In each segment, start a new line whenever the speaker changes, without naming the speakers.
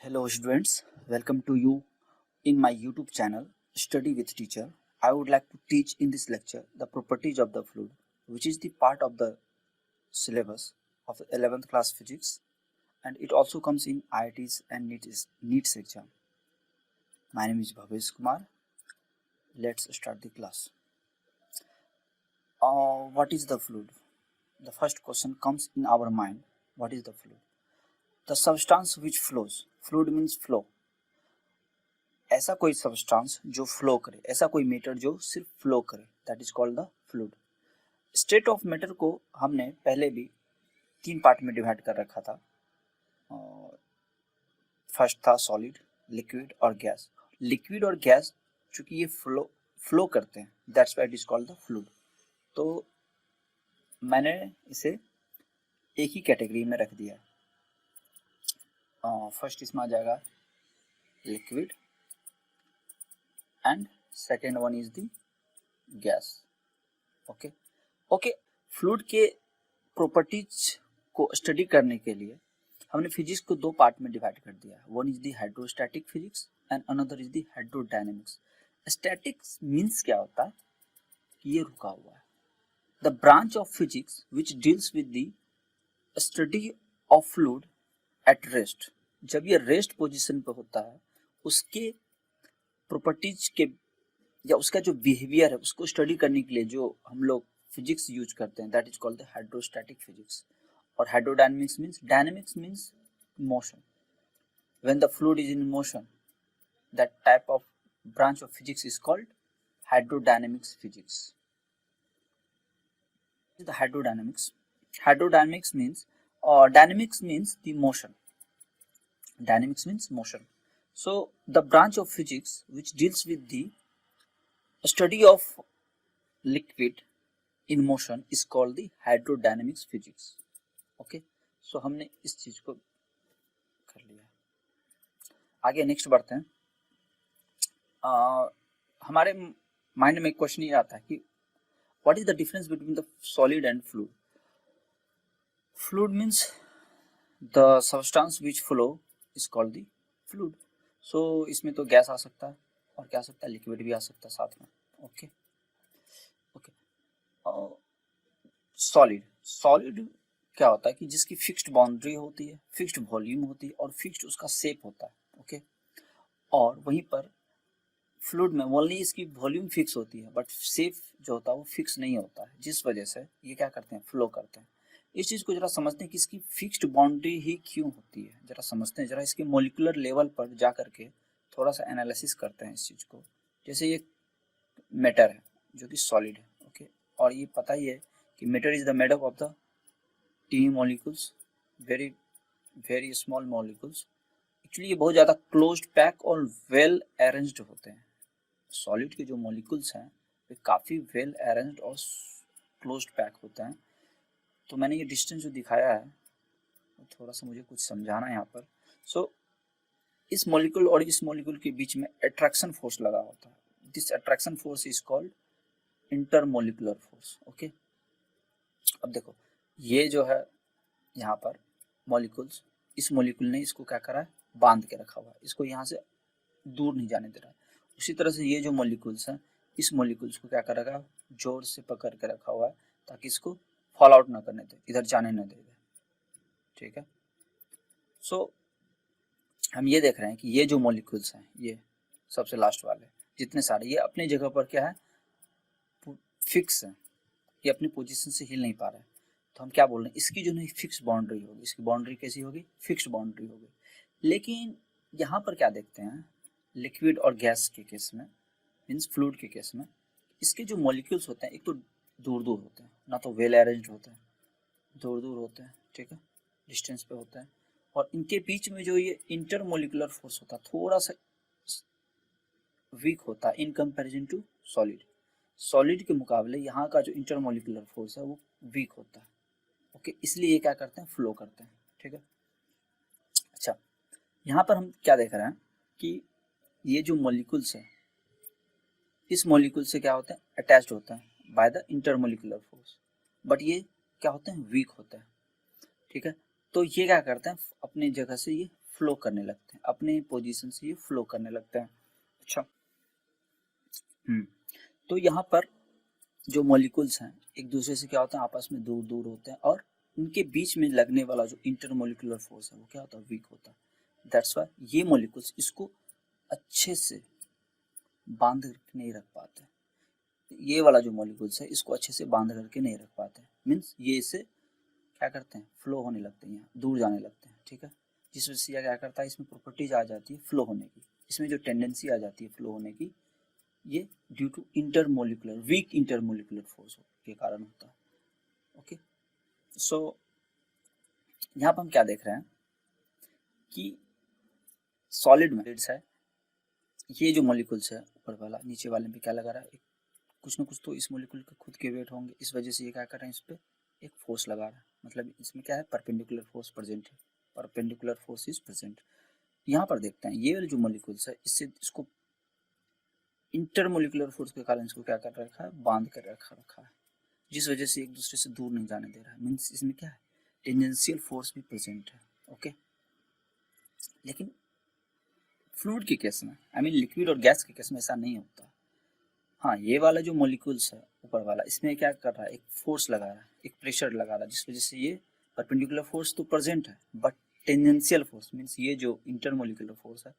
Hello students, welcome to you in my YouTube channel Study with Teacher. I would like to teach in this lecture the properties of the fluid, which is the part of the syllabus of the 11th class physics, and it also comes in IIT's and NEET's exam. My name is Bhavesh Kumar. Let's start the class. What is the fluid? The first question comes in our mind. What is the fluid? The substance which flows. Fluid means flow. ऐसा कोई substance जो flow करे, ऐसा कोई matter जो सिर्फ flow करे, that is called the fluid. State of matter को हमने पहले भी 3 पार्ट में डिवाइड कर रखा था. फर्स्ट था सॉलिड, लिक्विड और गैस. लिक्विड और गैस चूंकि ये फ्लो करते हैं, that's why it is called the fluid. तो मैंने इसे एक ही कैटेगरी में रख दिया. फर्स्ट इसमें आ जाएगा liquid and second one is the gas. Okay. Fluid के प्रॉपर्टीज को स्टडी करने के लिए हमने फिजिक्स को 2 पार्ट में डिवाइड कर दिया. One is the hydrostatic physics and another is the hydrodynamics. Statics means क्या होता है कि ये रुका हुआ है. The branch of physics which deals with the study of fluid at rest. जब ये रेस्ट पोजीशन पे होता है, उसके प्रॉपर्टीज के या उसका जो बिहेवियर है उसको स्टडी करने के लिए जो हम लोग फिजिक्स यूज करते हैं, that is called the hydrostatic physics. और hydrodynamics means motion. When the fluid is in motion, that type of branch of physics is called hydrodynamics physics. The hydrodynamics means dynamics means the motion. Dynamics means motion. So the branch of physics which deals with the study of liquid in motion is called the hydrodynamics physics. Okay, so हमने इस चीज को कर लिया. आगे next बढ़ते हैं. हमारे माइंड में क्वेश्चन ये आता है कि what is the difference between the solid and fluid. Fluid means the substance which flow is called the fluid. So इसमें तो गैस आ सकता है और क्या आ सकता है, लिक्विड भी आ सकता है साथ में. ओके. सॉलिड क्या होता है कि जिसकी फिक्स्ड बाउंड्री होती है, फिक्स्ड वॉल्यूम होती है और फिक्स्ड उसका शेप होता है. ओके. और वहीं पर फ्लूइड में ओनली इसकी वॉल्यूम फिक्स होती है बट शेप जो होता है वो फिक्स नहीं होता है, जिस वजह से ये क्या करते हैं, फ्लो करते हैं. इस चीज़ को जरा समझते हैं कि इसकी फिक्स्ड बाउंड्री ही क्यों होती है. जरा समझते हैं, जरा इसके मॉलिक्यूलर लेवल पर जा करके थोड़ा सा एनालिसिस करते हैं इस चीज़ को. जैसे ये मैटर है जो कि सॉलिड है. ओके. और ये पता ही है कि matter is the made up of the tiny molecules, very very small molecules. Actually ये बहुत ज़्यादा क्लोज्ड पैक और वेल अरेंज्ड होते हैं. सॉलिड के जो मॉलिक्यूल्स हैं वे काफ़ी वेल अरेंज्ड और क्लोज्ड पैक होते हैं. तो मैंने ये डिस्टेंस जो दिखाया है थोड़ा सा मुझे कुछ समझाना है यहाँ पर. सो इस मॉलिक्यूल और इस मॉलिक्यूल के बीच में अट्रैक्शन फोर्स लगा होता है. This attraction force is called intermolecular force. Okay. अब देखो, ये जो है यहाँ पर मॉलिक्यूल्स, इस मॉलिक्यूल ने इसको क्या करा है, बांध के रखा हुआ है, इसको यहाँ से दूर नहीं जाने दे रहा है. उसी तरह से ये जो मॉलिक्यूल्स हैं, इस मॉलिक्यूल्स को क्या कर रखा है, जोर से पकड़ के रखा हुआ है ताकि इसको फॉल आउट ना करने दे, इधर जाने ना दे. ठीक है. सो हम ये देख रहे हैं कि ये जो मॉलिक्यूल्स हैं, ये सबसे लास्ट वाले जितने सारे, ये अपनी जगह पर क्या है, फिक्स है. ये अपनी पोजीशन से हिल नहीं पा रहा है. तो हम क्या बोल रहे हैं, इसकी जो नहीं फिक्स बाउंड्री होगी, इसकी बाउंड्री कैसी होगी, फिक्स्ड बाउंड्री होगी. लेकिन यहाँ पर क्या देखते हैं, लिक्विड और गैस के केस में, मीन्स फ्लूइड के केस में, इसके जो मॉलिक्यूल्स होते हैं एक तो दूर दूर होते हैं, ना तो वेल अरेंज्ड होते हैं, दूर दूर होते हैं. ठीक है, डिस्टेंस पे होते हैं. और इनके बीच में जो ये इंटरमोलिकुलर फोर्स होता है थोड़ा सा वीक होता है in comparison to solid. Solid के मुकाबले यहाँ का जो इंटरमोलिकुलर फोर्स है वो वीक होता है. ओके. इसलिए ये क्या करते हैं, फ्लो करते हैं. ठीक है. अच्छा, यहाँ पर हम क्या देख रहे हैं कि ये जो मॉलिक्यूल्स है, इस मॉलिक्यूल से क्या होते हैं, अटैच्ड होते हैं by the intermolecular force, but ये क्या होते हैं, वीक होते हैं. ठीक है. तो ये क्या करते हैं, अपनी जगह से ये फ्लो करने लगते हैं, अपने पोजीशन से ये फ्लो करने लगते हैं। अच्छा, तो यहाँ पर जो मॉलिक्यूल्स हैं एक दूसरे से क्या होता है, आपस में दूर दूर होते हैं, और उनके बीच में लगने वाला जो इंटरमोलिकुलर फोर्स है वो क्या होता है, वीक होता है। दैट्स वाई ये मॉलिक्यूल्स इसको अच्छे से बांध करके नहीं रख पाते। ये वाला जो मॉलिक्यूल्स है इसको अच्छे से बांध करके नहीं रख पाते, मीन्स ये इसे क्या करते हैं, फ्लो होने लगते हैं, यहाँ दूर जाने लगते हैं। ठीक है, जिस वजह से यह क्या करता है, इसमें प्रॉपर्टीज आ जाती है फ्लो होने की, इसमें जो टेंडेंसी आ जाती है फ्लो होने की, ये due to intermolecular weak intermolecular force के कारण होता है। ओके, सो यहाँ पर हम क्या देख रहे हैं कि सॉलिड में है, ये जो मॉलिक्यूल्स है ऊपर वाला नीचे वाले में क्या लगा रहा है, कुछ ना कुछ तो इस मॉलिक्यूल के खुद के वेट होंगे, इस वजह से ये क्या कर रहे हैं, इस पर एक फोर्स लगा रहा है, मतलब इसमें क्या है, परपेंडिकुलर फोर्स प्रेजेंट है, परपेंडिकुलर फोर्स इज प्रेजेंट। यहाँ पर देखते हैं ये वाले जो मॉलिक्यूल्स है इससे इसको इंटरमोलिकुलर फोर्स के कारण इसको क्या कर रखा है, बांध कर रखा है, जिस वजह से एक दूसरे से दूर नहीं जाने दे रहा है, मीन्स इसमें क्या है, टेंजेंशियल फोर्स भी प्रेजेंट है। ओके, लेकिन फ्लूइड के केस में, आई मीन लिक्विड और गैस के केस में ऐसा नहीं होता। हाँ, ये वाला जो मॉलिक्यूल्स है ऊपर वाला, इसमें क्या कर रहा है, एक फोर्स लगा रहा है, एक प्रेशर लगा रहा है, जिस वजह से ये परपेंडिकुलर फोर्स तो प्रेजेंट है, बट टेंजेंशियल फोर्स मीन्स ये जो इंटरमोलिकुलर फोर्स है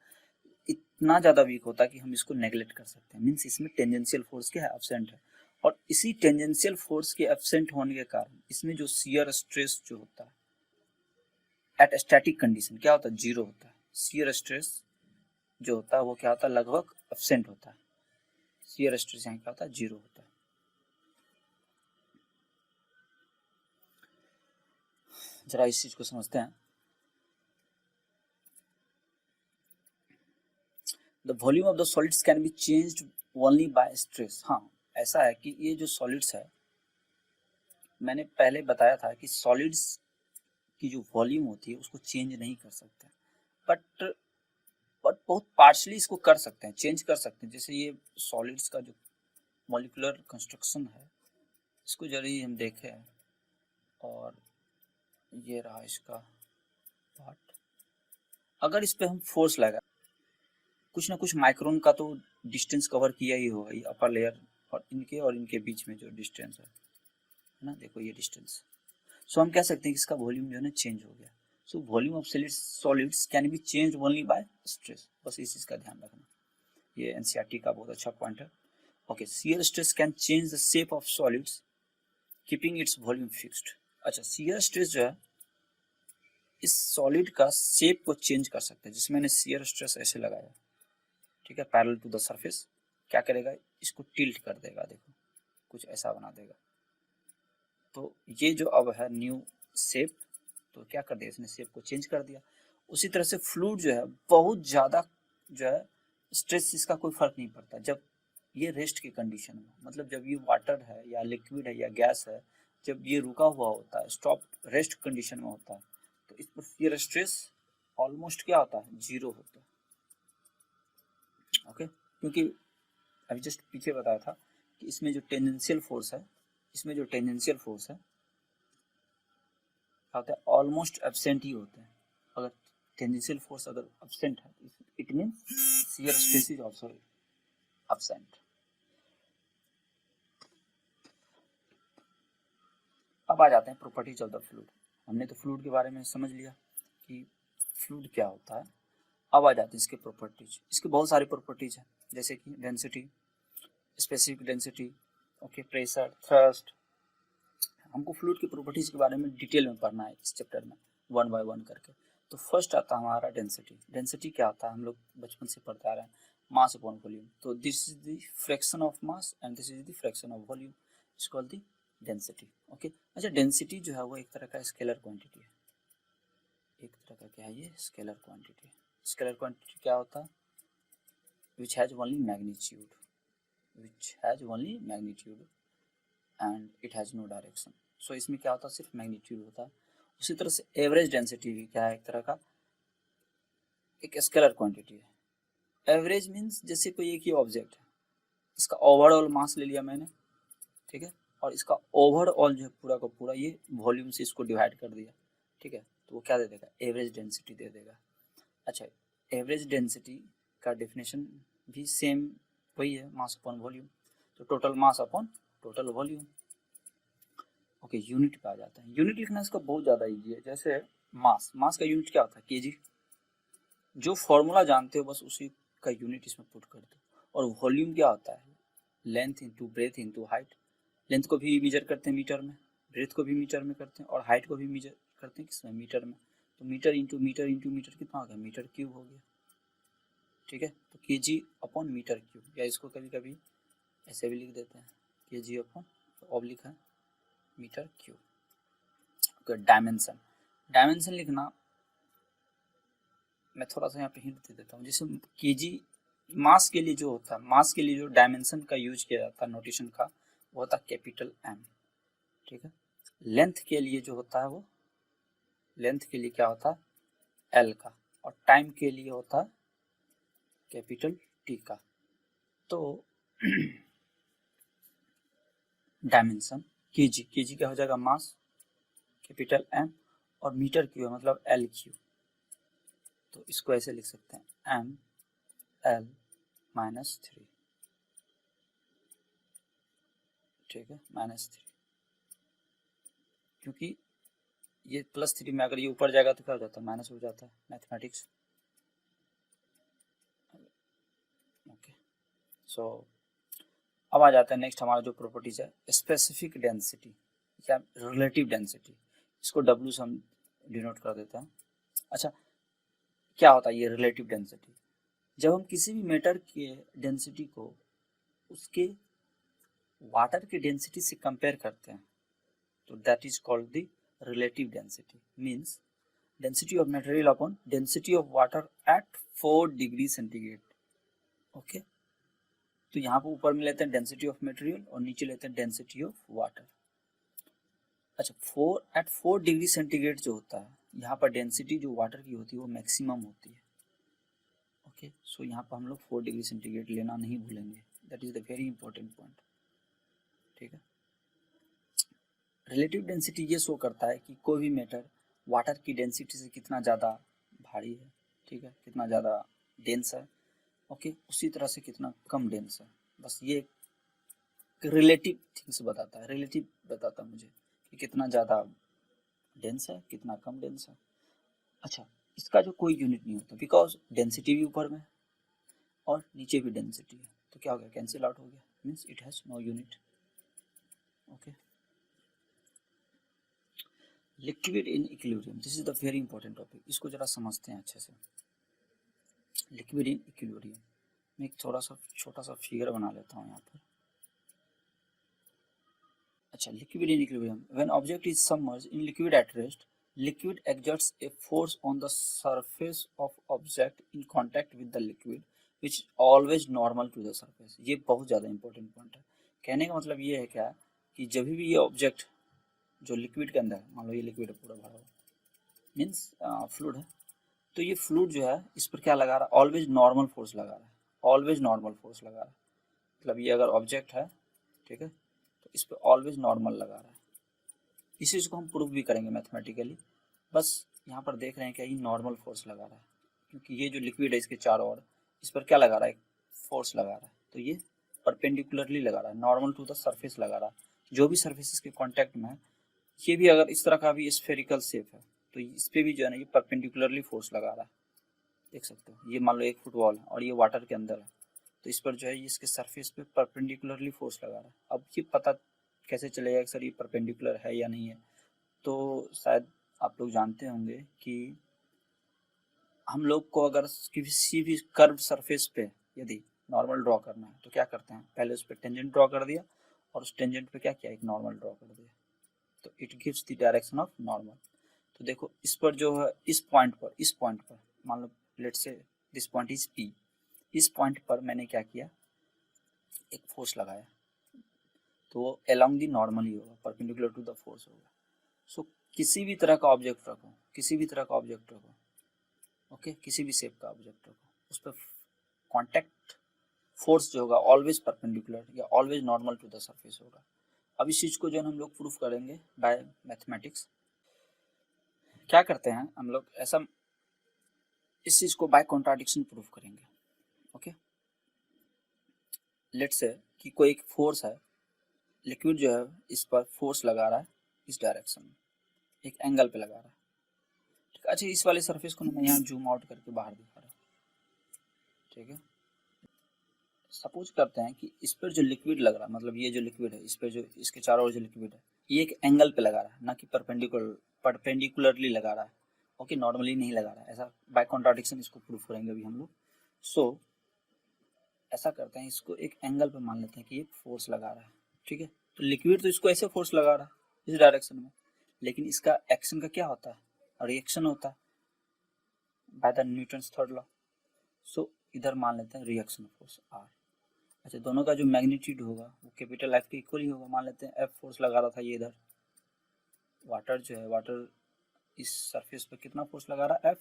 इतना ज़्यादा वीक होता है कि हम इसको नेग्लेक्ट कर सकते हैं, मीन्स इसमें टेंजेंशियल फोर्स क्या है, एब्सेंट है, और इसी टेंजेंशियल फोर्स के एब्सेंट होने के कारण इसमें जो शियर स्ट्रेस जो होता है एट स्टैटिक कंडीशन क्या होता है, जीरो होता है। शियर स्ट्रेस जो होता है वो क्या होता है, लगभग एब्सेंट होता है, शियर स्ट्रेस यहाँ क्या होता है, जीरो होता है। जरा इस चीज को समझते हैं। The volume of the solids can be changed only by stress. हाँ, ऐसा है कि ये जो सॉलिड्स है, मैंने पहले बताया था कि सॉलिड्स की जो वॉल्यूम होती है उसको चेंज नहीं कर सकते, बट बहुत पार्शली इसको कर सकते हैं, चेंज कर सकते हैं। जैसे ये सॉलिड्स का जो मॉलिक्यूलर कंस्ट्रक्शन है इसको जरूरी हम देखें, और ये रहा इसका पार्ट, अगर इस पे हम फोर्स लगा, कुछ ना कुछ माइक्रोन का तो डिस्टेंस कवर किया ही होगा, ये अपर लेयर और इनके बीच में जो डिस्टेंस है ना, देखो ये डिस्टेंस। सो हम कह सकते हैं कि इसका वॉल्यूम जो है ना चेंज हो गया। So volume of solids can be change only by stress, बस इस चीज का ध्यान रखना, ये एनसीईआरटी का बहुत अच्छा पॉइंट है। Okay, shear stress can change the shape of solids keeping its volume fixed. अच्छा, शियर स्ट्रेस जो है इस सॉलिड का शेप को चेंज कर सकता है, जिसमें मैंने शियर स्ट्रेस ऐसे लगाया, ठीक है, पैरेलल टू द सरफेस, क्या करेगा, इसको टिल्ट कर देगा, देखो कुछ ऐसा बना देगा। तो ये जो अब है न्यू शेप, तो क्या कर दिया, इसने शेप को चेंज कर दिया। उसी तरह से फ्लूइड जो है बहुत ज़्यादा जो है स्ट्रेस, इसका कोई फर्क नहीं पड़ता जब ये रेस्ट की कंडीशन में, मतलब जब ये वाटर है या लिक्विड है या गैस है, जब ये रुका हुआ होता है, स्टॉप रेस्ट कंडीशन में होता है, तो इस पर ये स्ट्रेस ऑलमोस्ट क्या होता है, जीरो होता है। ओके, क्योंकि अभी जस्ट पीछे बताया था कि इसमें जो टेंजेंशियल फोर्स है, इसमें जो टेंजेंशियल फोर्स है क्या होता है, ऑलमोस्ट एब्सेंट ही होते हैं। अगर टेंजेंशियल फोर्स अगर एब्सेंट है, it means shear stress is also absent. अब आ जाते हैं प्रॉपर्टीज ऑफ द फ्लूइड। हमने तो फ्लूइड के बारे में समझ लिया कि फ्लूइड क्या होता है। अब आ जाते हैं इसके प्रॉपर्टीज। इसके बहुत सारे प्रॉपर्टीज हैं, जैसे कि density, specific density, okay, pressure, thrust. हमको फ्लूइड की प्रॉपर्टीज के बारे में डिटेल में पढ़ना है इस चैप्टर में, वन बाय वन करके। तो फर्स्ट आता है हमारा डेंसिटी। डेंसिटी क्या होता है, हम लोग बचपन से पढ़ते आ रहे हैं, मास अपॉन वॉल्यूम। तो this is the fraction of mass and this is the fraction of volume, it's called the density. Okay, अच्छा, डेंसिटी जो है वो एक तरह का स्केलर क्वांटिटी है, एक तरह का क्या है ये, स्केलर क्वांटिटी। स्केलर क्वांटिटी क्या होता है, which has only magnitude, which has only magnitude and it has no direction। so इसमें क्या होता है, सिर्फ मैग्नीट्यूड होता है। उसी तरह से एवरेज डेंसिटी भी क्या है, एक तरह का एक स्केलर क्वांटिटी है। एवरेज मीन्स जैसे कोई एक ही ऑब्जेक्ट है, इसका ओवरऑल मास ले लिया मैंने, ठीक है, और इसका ओवरऑल जो है पूरा का पूरा ये वॉल्यूम से इसको डिवाइड कर दिया, ठीक है, तो वो क्या दे देगा, एवरेज डेंसिटी दे देगा। अच्छा, एवरेज डेंसिटी का डेफिनेशन भी सेम वही है, मास अपॉन वॉल्यूम। तो total mass upon total volume. Okay, unit पे आ जाता है। यूनिट लिखना इसका बहुत ज़्यादा इजी है। जैसे मास का यूनिट क्या होता है? केजी। जो फॉर्मूला जानते हो बस उसी का यूनिट इसमें पुट कर दो। और वॉल्यूम क्या होता है? Length into breadth into height. Length को भी मेजर करते हैं मीटर में, ब्रेथ को भी मीटर में करते हैं, और हाइट को भी मेजर करते हैं किसमें? मीटर में। तो meter into meter into meter कितना हो गया? मीटर क्यूब हो गया। ठीक है, तो केजी अपॉन मीटर क्यूब, या इसको कभी कभी ऐसे भी लिख देते हैं, केजी अपॉन ऑब्लिक है मीटर क्यूब। डायमेंशन, डायमेंशन लिखना मैं थोड़ा सा यहाँ पे हिंट दे देता हूँ। जैसे केजी मास के लिए जो होता है, मास के लिए जो डायमेंशन का यूज किया जाता है नोटेशन का, वो होता है कैपिटल एम। ठीक है, लेंथ के लिए जो होता है वो, लेंथ के लिए क्या होता है? एल का। और टाइम के लिए होता है कैपिटल टी का। तो डायमेंशन केजी, केजी क्या हो जाएगा? मास, कैपिटल एम, और मीटर क्यू है मतलब एल क्यू। तो इसको ऐसे लिख सकते हैं, एम एल माइनस 3। ठीक है, माइनस 3, क्योंकि ये +3 में अगर ये ऊपर जाएगा तो क्या हो जाता है? माइनस हो जाता है, मैथमेटिक्स। ओके, सो अब आ जाता है नेक्स्ट हमारा जो प्रॉपर्टीज है, स्पेसिफिक डेंसिटी या रिलेटिव डेंसिटी। इसको डब्ल्यू से हम डिनोट कर देते हैं। अच्छा, क्या होता है ये रिलेटिव डेंसिटी? जब हम किसी भी मैटर के डेंसिटी को उसके वाटर की डेंसिटी से कंपेयर करते हैं, तो that is called the relative density. Means density of material upon density of water at 4 degree centigrade. Okay, तो यहाँ पर ऊपर में लेते हैं डेंसिटी ऑफ मटेरियल और नीचे लेते हैं डेंसिटी ऑफ वाटर। अच्छा, 4 डिग्री सेंटीग्रेड जो होता है, यहाँ पर डेंसिटी जो वाटर की होती है वो मैक्सिमम होती है। ओके, सो यहाँ पर हम लोग 4 डिग्री सेंटीग्रेड लेना नहीं भूलेंगे, that is the very important point. ठीक है, रिलेटिव डेंसिटी ये शो करता है कि कोई भी मैटर वाटर की डेंसिटी से कितना ज़्यादा भारी है। ठीक है, कितना ज़्यादा डेंस है। ओके, उसी तरह से कितना कम डेंस है। बस ये रिलेटिव थिंग्स बताता है, रिलेटिव बताता है मुझे कि कितना ज़्यादा डेंस है, कितना कम डेंस है। अच्छा, इसका जो कोई यूनिट नहीं होता, बिकॉज डेंसिटी भी ऊपर में और नीचे भी डेंसिटी है, तो क्या हो गया? कैंसिल आउट हो गया, means it has no unit. Okay, liquid in equilibrium, this is the very important topic. इसको जरा समझते हैं अच्छे से। लिक्विड इन इक्विलिब्रियम, मैं एक थोड़ा सा छोटा सा फिगर बना लेता हूँ यहाँ पर। अच्छा, liquid in equilibrium, when object is submerged in liquid at rest, liquid exerts a force on the surface of object in contact with the liquid which always normal to the surface। ये बहुत ज़्यादा important point है। कहने का मतलब ये है क्या, कि जब भी ये ऑब्जेक्ट जो लिक्विड के अंदर है, मान लो ये लिक्विड है पूरा भरा हुआ, मीन्स फ्लूइड है, तो ये फ्लूइड जो है इस पर क्या लगा रहा है? ऑलवेज नॉर्मल फोर्स लगा रहा है, ऑलवेज नॉर्मल फोर्स लगा रहा है। मतलब ये अगर ऑब्जेक्ट है, ठीक है, तो इस पर ऑलवेज नॉर्मल लगा रहा है। इस चीज़ को हम प्रूव भी करेंगे मैथमेटिकली। बस यहाँ पर देख रहे हैं क्या, ये नॉर्मल फोर्स लगा रहा है, क्योंकि ये जो लिक्विड है इसके चारों ओर, इस पर क्या लगा रहा है? फोर्स लगा रहा है। तो ये परपेंडिकुलरली लगा रहा है, नॉर्मल टू द सरफेस लगा रहा है। जो भी सरफेस इसके कॉन्टैक्ट में है, ये भी अगर इस तरह का भी स्फेरिकल शेप है, तो इस पर भी जो है ना ये परपेंडिकुलरली फोर्स लगा रहा है। देख सकते हो, ये मान लो एक फुटबॉल है और ये वाटर के अंदर है, तो इस पर जो है इसके सरफेस पे परपेंडिकुलरली फोर्स लगा रहा है। अब ये पता कैसे चलेगा कि सर ये परपेंडिकुलर है या नहीं है? तो शायद आप लोग जानते होंगे कि हम लोग को अगर किसी भी कर्व सरफेस पे यदि नॉर्मल ड्रॉ करना है, तो क्या करते हैं? पहले उस पर टेंजेंट ड्रॉ कर दिया और उस टेंजेंट पे क्या किया? एक नॉर्मल ड्रॉ कर दिया, तो it gives the direction of normal. तो देखो इस पर जो है, इस पॉइंट पर मान लो let's say this point is P, इस पॉइंट पर मैंने क्या किया? एक फोर्स लगाया, तो वो अलोंग दी नॉर्मल ही होगा, परपेंडिकुलर टू द फोर्स होगा। सो किसी भी तरह का ऑब्जेक्ट रखो, किसी भी तरह का ऑब्जेक्ट रखो, ओके, किसी भी शेप का ऑब्जेक्ट रखो, उस पर कॉन्टैक्ट फोर्स जो होगा ऑलवेज परपेंडिकुलर या always normal to the surface होगा। अब इस चीज़ को जो हम लोग प्रूफ करेंगे बाय मैथमेटिक्स। क्या करते हैं हम लोग? ऐसा इस चीज को बाय कॉन्ट्राडिक्शन प्रूफ करेंगे। ओके, लेट्स से कि कोई एक फोर्स है, लिक्विड जो है इस पर फोर्स लगा रहा है इस डायरेक्शन में, एक एंगल पे लगा रहा है। ठीक है, अच्छा इस वाले सरफेस को मैं यहाँ जूम आउट करके बाहर दिखा रहा हूँ। ठीक है, सपोज करते हैं कि इस पर जो लिक्विड लग रहा है, मतलब ये जो लिक्विड है इस पर जो इसके चारों ओर जो लिक्विड है, ये एक एंगल पे लगा रहा है, ना कि परपेंडिकुलरली लगा रहा है। ओके, नॉर्मली नहीं लगा रहा है। ऐसा बाय कॉन्ट्राडिक्शन इसको प्रूफ करेंगे अभी हम लोग। सो ऐसा करते हैं, इसको एक एंगल पे मान लेते हैं कि ये फोर्स लगा रहा है। ठीक है, तो लिक्विड तो इसको ऐसे फोर्स लगा रहा है इस डायरेक्शन में, लेकिन इसका एक्शन का क्या होता है, रिएक्शन होता है by the Newton's third law. So इधर मान लेते हैं रिएक्शन फोर्स आर। अच्छा, दोनों का जो मैग्नीट्यूड होगा वो कैपिटल एफ के इक्वल ही होगा। मान लेते हैं एफ फोर्स लगा रहा था ये इधर, वाटर जो है, वाटर इस सरफेस पे कितना फोर्स लगा रहा है एफ,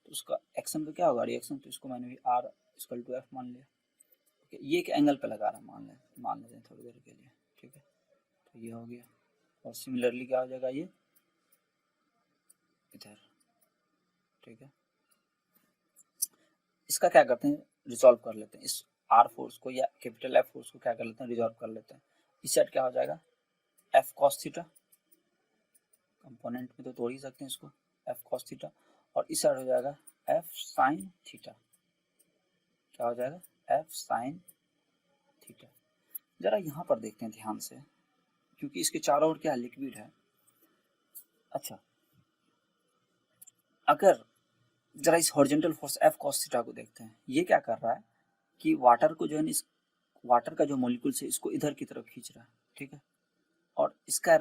तो उसका एक्शन पे क्या होगा, रिएक्शन, तो इसको मैंने भी आर इक्वल टू एफ मान लिया। ओके, ये एक एंगल पे लगा रहा है, मान लेते हैं थोड़ी देर के लिए। ठीक है, तो ये हो गया, और सिमिलरली क्या हो जाएगा ये इधर। ठीक है, इसका क्या करते हैं, रिजॉल्व कर लेते हैं इस आर फोर्स को या कैपिटल एफ फोर्स को क्या कर लेते हैं, रिजॉल्व कर लेते हैं। इस साइड क्या हो जाएगा, एफ कॉस थीटा, कंपोनेंट में तो तोड़ ही सकते हैं इसको, एफ कॉस थीटा, और इस साइड हो जाएगा एफ साइन थीटा। क्या हो जाएगा, एफ साइन थीटा। जरा यहाँ पर देखते हैं ध्यान से, क्योंकि इसके चारों ओर क्या है, लिक्विड है। अच्छा, अगर जरा इस horizontal force F cos theta को देखते हैं, ये क्या कर रहा है कि वाटर को जो है, इस वाटर का जो मॉलिक्यूल्स है इसको इधर की तरफ खींच रहा है। ठीक है, और इसका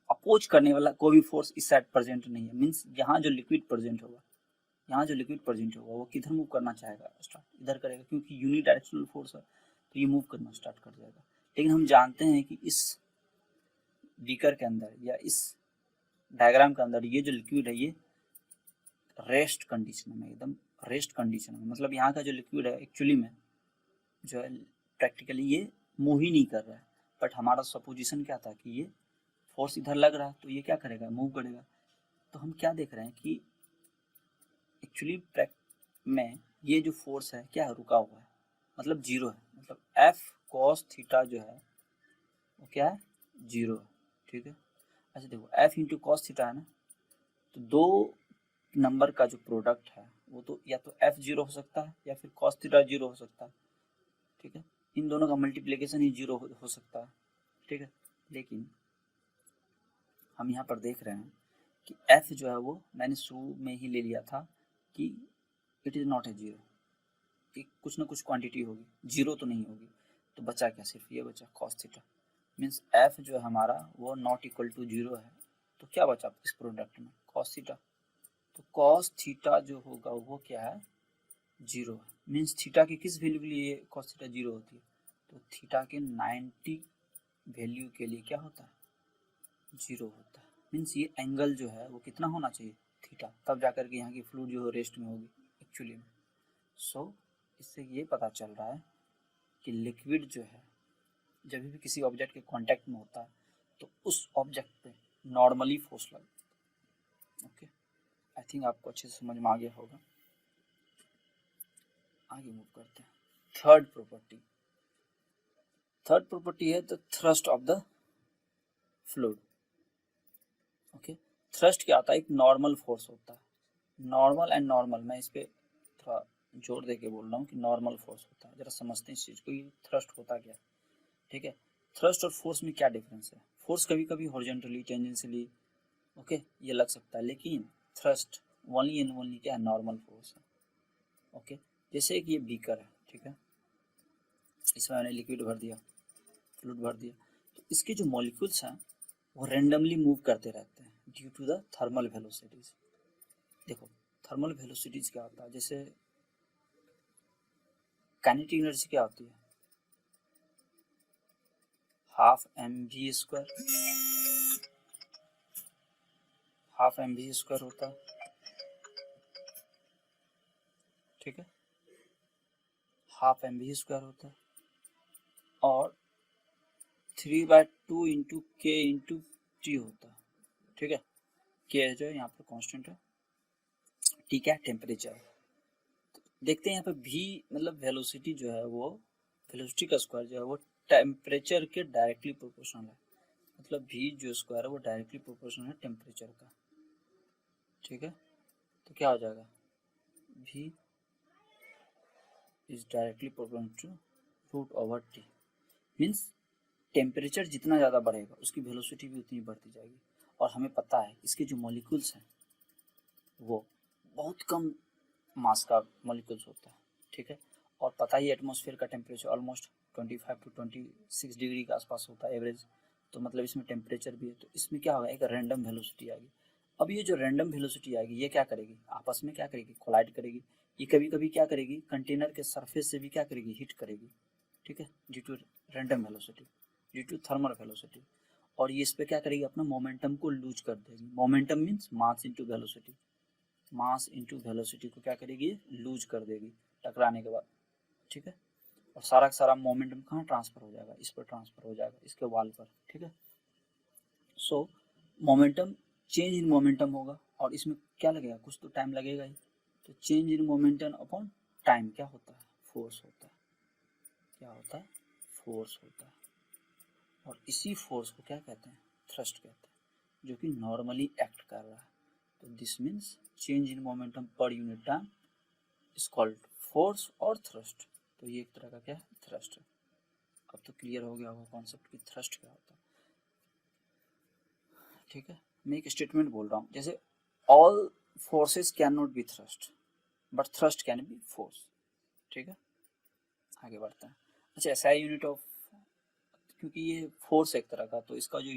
अपोज करने वाला कोई भी फोर्स इस साइड प्रेजेंट नहीं है। मीन्स यहाँ जो लिक्विड प्रेजेंट होगा, यहाँ जो लिक्विड प्रेजेंट होगा वो किधर मूव करना चाहेगा, स्टार्ट इधर करेगा, क्योंकि यूनिडायरेक्शनल फोर्स है तो ये मूव करना स्टार्ट कर जाएगा। लेकिन हम जानते हैं कि इस बीकर के अंदर या इस डायग्राम के अंदर ये जो लिक्विड है ये रेस्ट कंडीशन में, एकदम रेस्ट कंडीशन में, मतलब यहाँ का जो लिक्विड है एक्चुअली में जो है प्रैक्टिकली ये मूव ही नहीं कर रहा है। बट हमारा सपोजिशन क्या था कि ये फोर्स इधर लग रहा है तो ये क्या करेगा, मूव करेगा। तो हम क्या देख रहे हैं कि एक्चुअली में ये जो फोर्स है क्या है, रुका हुआ है, मतलब जीरो है। मतलब एफ कॉस थीटा जो है वो क्या है, जीरो है। ठीक है, अच्छा देखो एफ इंटू कॉस थीटा है ना, तो दो नंबर का जो प्रोडक्ट है वो तो या तो एफ जीरो हो सकता है या फिर कॉस थीटा जीरो हो सकता है। ठीक है, इन दोनों का मल्टीप्लिकेशन ही जीरो हो सकता है। ठीक है, लेकिन हम यहाँ पर देख रहे हैं कि एफ जो है वो मैंने शुरू में ही ले लिया था कि it is not a zero, कि कुछ ना कुछ क्वांटिटी होगी, जीरो तो नहीं होगी। तो बचा क्या, सिर्फ ये बचा कॉस थीटा। मीन्स एफ जो है हमारा वो नॉट इक्वल टू जीरो है, तो क्या बचा इस प्रोडक्ट में, कॉस थीटा। तो कॉस थीटा जो होगा वो क्या है, जीरो है। मीन्स थीटा की किस वैल्यू के लिए कॉस थीटा जीरो होती है, तो थीटा के 90 वैल्यू के लिए क्या होता है, जीरो होता है। मीन्स ये एंगल जो है वो कितना होना चाहिए, थीटा, तब जाकर के यहाँ की फ्लूइड जो है रेस्ट में होगी एक्चुअली में। सो इससे ये पता चल रहा है कि लिक्विड जो है जब भी किसी ऑब्जेक्ट के कांटेक्ट में होता है तो उस ऑब्जेक्ट पे नॉर्मली फोर्स लगता है। ओके, आई थिंक आपको अच्छे से समझ में आ गया होगा। आगे मूव करते हैं। थर्ड प्रॉपर्टी है the thrust of the fluid. Okay, thrust क्या होता है, एक नॉर्मल फोर्स होता है। नॉर्मल एंड नॉर्मल, मैं इस पे थोड़ा जोर दे के बोल रहा हूँ कि नॉर्मल फोर्स होता है। जरा समझते हैं इस चीज़ को, ये थ्रस्ट होता क्या है। ठीक है, थ्रस्ट और फोर्स में क्या डिफरेंस है। फोर्स कभी कभी हॉरिजॉन्टली, टेंजेंशियली ओके ये लग सकता है, लेकिन थ्रस्ट ओनली एंड ओनली क्या है, नॉर्मल फोर्स है। ओके, जैसे कि ये बीकर है, ठीक है, इसमें मैंने लिक्विड भर दिया, फ्लूइड भर दिया, तो इसके जो मॉलिक्यूल्स हैं वो रेंडमली मूव करते रहते हैं due to the thermal velocities. देखो थर्मल वेलोसिटीज क्या होता है, जैसे काइनेटिक एनर्जी क्या होती है, हाफ mv स्क्वायर होता है। ठीक है, हाफ mv स्क्वायर होता है, और 3/2 इंटू के इंटू टी होता है। ठीक है, के जो है यहाँ पर कांस्टेंट है, टी क्या है, टेम्परेचर। देखते हैं यहाँ पे भी मतलब वेलोसिटी जो है वो, वेलोसिटी का स्क्वायर जो है वो टेम्परेचर के डायरेक्टली प्रोपोर्शनल है। मतलब भी जो स्क्वायर है वो डायरेक्टली प्रोपोर्शनल है टेम्परेचर का, ठीक है। तो क्या हो जाएगा, भी is directly proportional to root over T. Means temperature जितना ज़्यादा बढ़ेगा उसकी वेलोसिटी भी उतनी बढ़ती जाएगी। और हमें पता है इसके जो मॉलिक्यूल्स हैं वो बहुत कम मास का मॉलिक्यूल्स होता है, ठीक है। और पता ही एटमॉस्फेयर का टेम्परेचर ऑलमोस्ट 25 टू 26 डिग्री के आसपास होता है एवरेज। तो मतलब इसमें टेम्परेचर भी है, तो इसमें क्या होगा, एक रैंडम वेलोसिटी आएगी। अब ये जो रैंडम वेलोसिटी आएगी ये क्या करेगी, आपस में क्या करेगी, कोलाइड करेगी। ये कभी कभी क्या करेगी, कंटेनर के सरफेस से भी क्या करेगी, हिट करेगी, ठीक है, due to random velocity, due to thermal velocity. और ये इस पर क्या करेगी, अपना मोमेंटम को लूज कर देगी। Momentum means mass into velocity, mass into velocity को क्या करेगी, लूज कर देगी टकराने के बाद, ठीक है। और सारा का सारा मोमेंटम कहाँ ट्रांसफर हो जाएगा, इस पर ट्रांसफर हो जाएगा, इसके वाल पर, ठीक है। सो मोमेंटम, चेंज इन मोमेंटम होगा और इसमें क्या लगेगा, कुछ तो टाइम लगेगा ही। तो change in momentum upon time क्या होता है, फोर्स होता है। क्या होता है, फोर्स होता है। और इसी फोर्स को क्या कहते हैं, थ्रस्ट कहते हैं, जो कि नॉर्मली एक्ट कर रहा है। तो this means change in momentum per unit time is called force और थ्रस्ट। तो ये एक तरह का क्या है, थ्रस्ट है। अब तो क्लियर हो गया होगा कॉन्सेप्ट की थ्रस्ट क्या होता है, ठीक है। मैं एक स्टेटमेंट बोल रहा हूँ, जैसे all forces can not be thrust but thrust can be force, ठीक है। आगे बढ़ते हैं। अच्छा, एसआई यूनिट ऑफ, क्योंकि ये फोर्स एक तरह का, तो इसका जो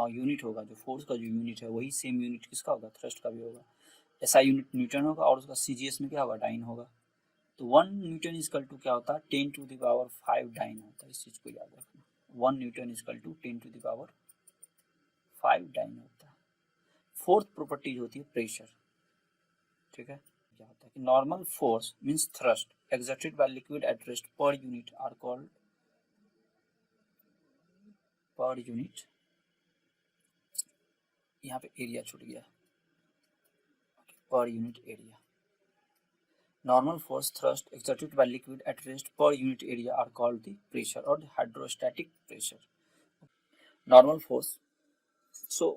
यूनिट होगा, जो फोर्स का जो यूनिट है वही सेम यूनिट किसका होगा, थ्रस्ट का भी होगा। एसआई यूनिट न्यूटन होगा और उसका सीजीएस में क्या होगा, डाइन होगा। तो 1 न्यूटन इजकल टू क्या होता है, 10 टू द पावर 5 डाइन होता है। इस चीज़ को याद रखना, 1 newton equal to 10 to the power 5 dyne होता है। फोर्थ प्रॉपर्टी होती है प्रेशर, ठीक है। क्या होता है कि normal force means thrust exerted by liquid at rest per unit are called, per unit, यहाँ पे एरिया छूट गया, per unit area. Normal force thrust exerted by liquid at rest per unit area are called the pressure or the hydrostatic pressure. Normal force, so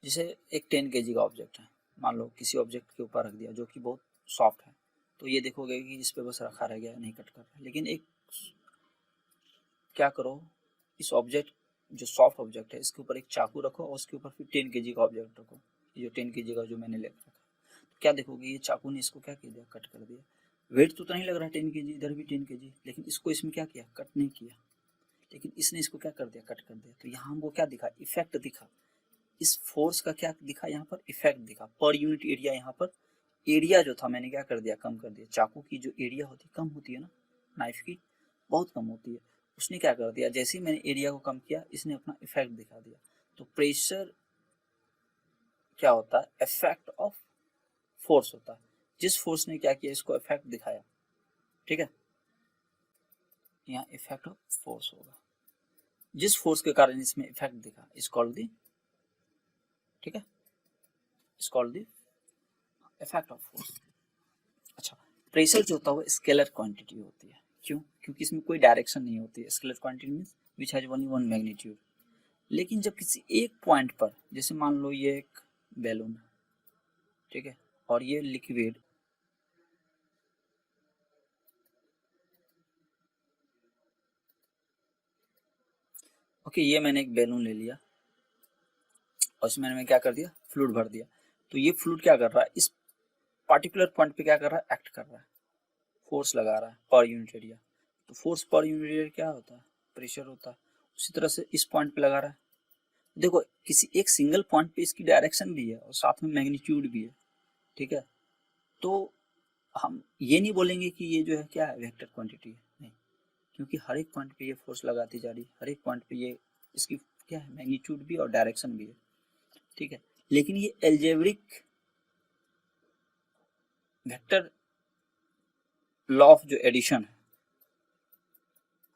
जैसे एक 10 kg का object है, मान लो किसी ऑब्जेक्ट के ऊपर रख दिया जो कि बहुत सॉफ्ट है, तो ये देखोगे कि इस पे बस रखा रह गया, नहीं कट कर रहा। लेकिन एक क्या करो, इस ऑब्जेक्ट जो सॉफ्ट ऑब्जेक्ट है इसके ऊपर एक चाकू रखो और उसके ऊपर फिर 10 kg का ऑब्जेक्ट रखो, ये जो 10 kg का जो मैंने ले रखा, क्या देखोगे, ये चाकू ने इसको क्या कर दिया, कट कर दिया। वेट तो नहीं लग रहा 10 kg, इधर भी 10 kg, लेकिन इसको इसमें क्या किया, कट नहीं किया, लेकिन इसने इसको क्या कर दिया, कट कर दिया। तो यहाँ हमको क्या दिखा, इफेक्ट दिखा। इस फोर्स का क्या दिखा, यहाँ पर इफेक्ट दिखा। पर यूनिट एरिया, यहाँ पर एरिया जो था मैंने क्या कर दिया, कम कर दिया। चाकू की जो एरिया होती कम होती है ना, नाइफ की बहुत कम होती है, उसने क्या कर दिया, जैसे ही मैंने एरिया को कम किया इसने अपना इफेक्ट दिखा दिया। तो प्रेशर क्या होता है, इफेक्ट ऑफ फोर्स होता है। जिस फोर्स ने क्या किया, इसको इफेक्ट दिखाया, ठीक है। यहाँ इफेक्ट ऑफ फोर्स होगा, जिस फोर्स के कारण इसमें इफेक्ट दिखा इज कॉल्ड दी, ठीक है, is called the effect of force. अच्छा, प्रेशर जो होता है वो स्केलर क्वांटिटी होती है। क्यों, क्योंकि इसमें कोई डायरेक्शन नहीं होती है। Scalar quantity means which has only one magnitude. लेकिन जब किसी एक पॉइंट पर, जैसे मान लो ये एक बैलून है, ठीक है, और ये लिक्विड, ओके, ये मैंने एक बैलून ले लिया और इसमें मैंने क्या कर दिया, फ्लूइड भर दिया। तो ये फ्लूइड क्या कर रहा है, इस पार्टिकुलर पॉइंट पे क्या कर रहा है, एक्ट कर रहा है, फोर्स लगा रहा है पर यूनिट एरिया। तो फोर्स पर यूनिट एरिया क्या होता है, प्रेशर होता है। उसी तरह से इस पॉइंट पे लगा रहा है, देखो किसी एक सिंगल पॉइंट पे इसकी डायरेक्शन भी है और साथ में मैग्नीट्यूड भी है, ठीक है। तो हम ये नहीं बोलेंगे कि ये जो है क्या है, वेक्टर क्वांटिटी है, नहीं, क्योंकि हर एक पॉइंट पे ये फोर्स लगाती जा रही है, हर एक पॉइंट पे ये इसकी क्या है, मैग्नीट्यूड भी और डायरेक्शन भी है, ठीक है। लेकिन ये एल्जेब्रिक वेक्टर लॉ ऑफ जो एडिशन है,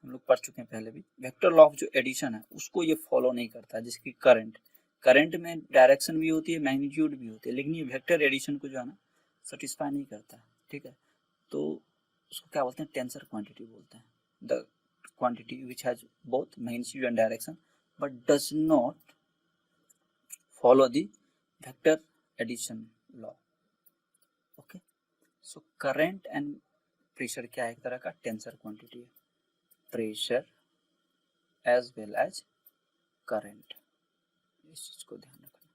हम लोग पढ़ चुके हैं पहले भी, वेक्टर लॉ ऑफ जो एडिशन है उसको ये फॉलो नहीं करता है, जिसकी करंट करंट में डायरेक्शन भी होती है, मैग्नीट्यूड भी होती है, लेकिन ये वेक्टर एडिशन को जो है ना सेटिस्फाई नहीं करता, ठीक है। तो उसको क्या बोलते हैं, टेंसर क्वांटिटी बोलते हैं, the quantity which has both magnitude and direction but does not follow the vector addition law. Okay, so current and pressure क्या है, एक तरह का टेंसर क्वांटिटी है, pressure as well as current, इस चीज को ध्यान रखना,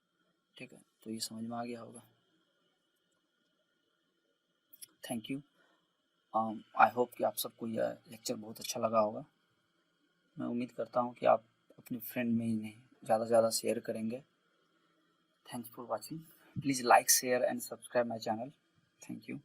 ठीक है। तो ये समझ में आ गया होगा। Thank you. आई होप कि आप सबको यह लेक्चर बहुत अच्छा लगा होगा। मैं उम्मीद करता हूँ कि आप अपने फ्रेंड में इन्हें ज़्यादा से ज़्यादा शेयर करेंगे। Thanks for watching, please like share and subscribe my channel. Thank you.